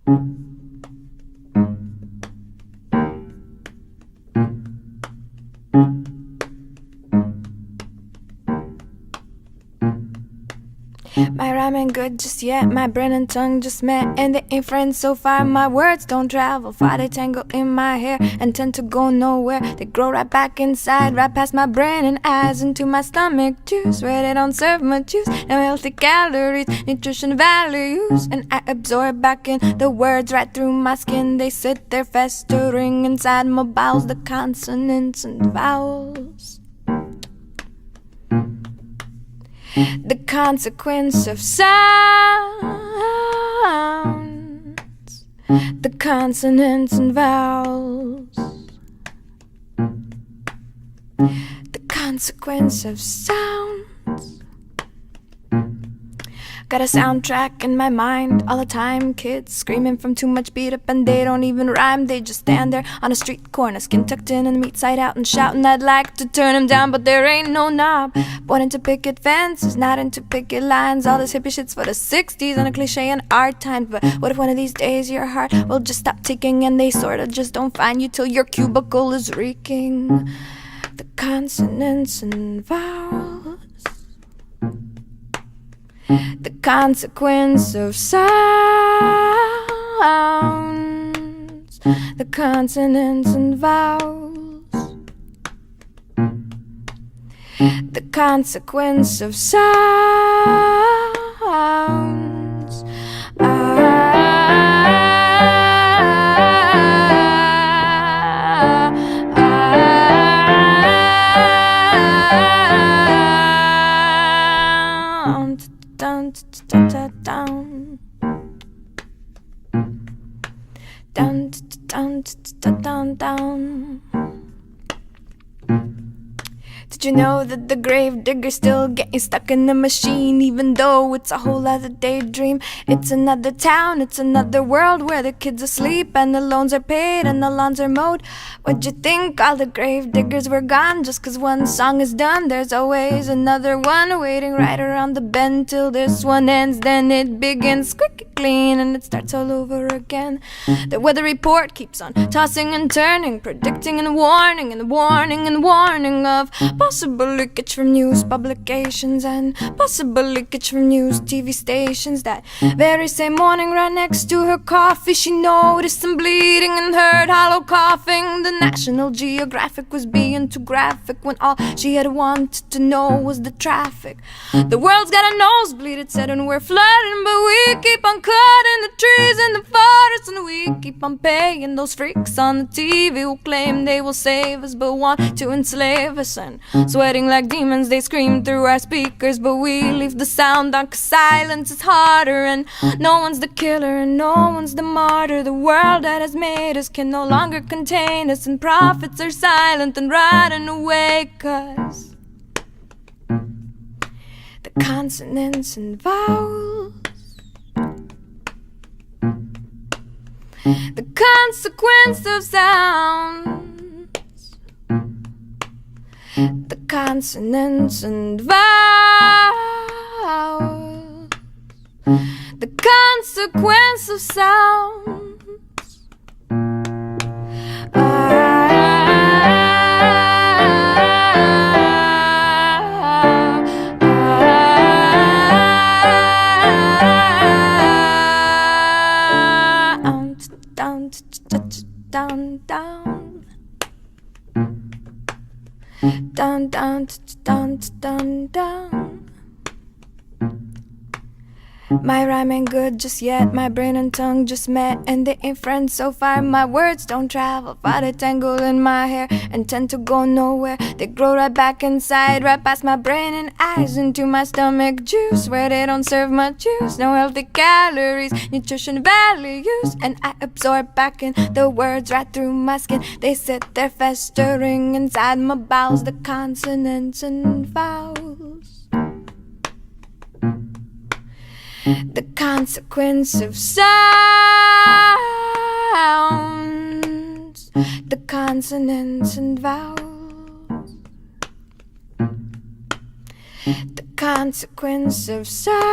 My rhyme ain't good just yet, my brain and tongue just met, and they ain't friends so far. My words don't travel far, they tangle in my hair and tend to go nowhere. They grow right back inside, right past my brain and eyes, into my stomach juice, where they don't serve much use. No healthy calories, nutrition values, and I absorb back in the words right through my skin. They sit there festering inside my bowels, the consonants and vowels. The consequence of sounds, the consonants and vowels. The consequence of sounds. Got a soundtrack in my mind all the time. Kids screaming from too much beat up and they don't even rhyme. They just stand there on a street corner, skin tucked in and meat side out, and shouting. I'd like to turn them down, but there ain't no knob. Born into picket fences, not into picket lines. All this hippie shit's for the 60s and a cliche in our times. But what if one of these days your heart will just stop ticking and they sorta just don't find you till your cubicle is reeking? The consonants and vowels. The consequence of sounds, the consonants and vowels. The consequence of sounds. Down, down, down, down, down, down, down. Did you know that the grave diggers still get you stuck in the machine, even though it's a whole other daydream? It's another town, it's another world where the kids asleep and the loans are paid and the lawns are mowed. What'd you think all the grave diggers were gone just 'cause one song is done? There's always another one waiting right around the bend till this one ends. Then it begins squeaky clean and it starts all over again. The weather report keeps on tossing and turning, predicting and warning and warning and warning of possible leakage from news publications and possible leakage from news TV stations. That very same morning, right next to her coffee, she noticed some bleeding and heard hollow coughing. The National Geographic was being too graphic when all she had wanted to know was the traffic. The world's got a nosebleed, it said, and we're flooding, but we keep on cutting the trees in the forest, and we keep on paying those freaks on the TV who claim they will save us but want to enslave us. And sweating like demons, they scream through our speakers, but we leave the sound on 'cause silence is harder. And no one's the killer and no one's the martyr. The world that has made us can no longer contain us, and prophets are silent and riding away 'cause the consonants and vowels. The consequence of sounds, the consonants and vowels. The consequence of sounds. Down, down, down, down, down, down, down. My rhyme ain't good just yet, my brain and tongue just met, and they ain't friends so far. My words don't travel far, they tangle in my hair and tend to go nowhere. They grow right back inside, right past my brain and eyes, into my stomach juice, where they don't serve much use. No healthy calories, nutrition values, and I absorb back in the words right through my skin. They sit there festering inside my bowels, the consonants and vowels. The consequence of sounds, the consonants and vowels. The consequence of sounds.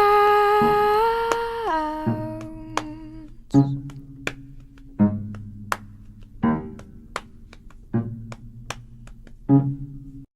you.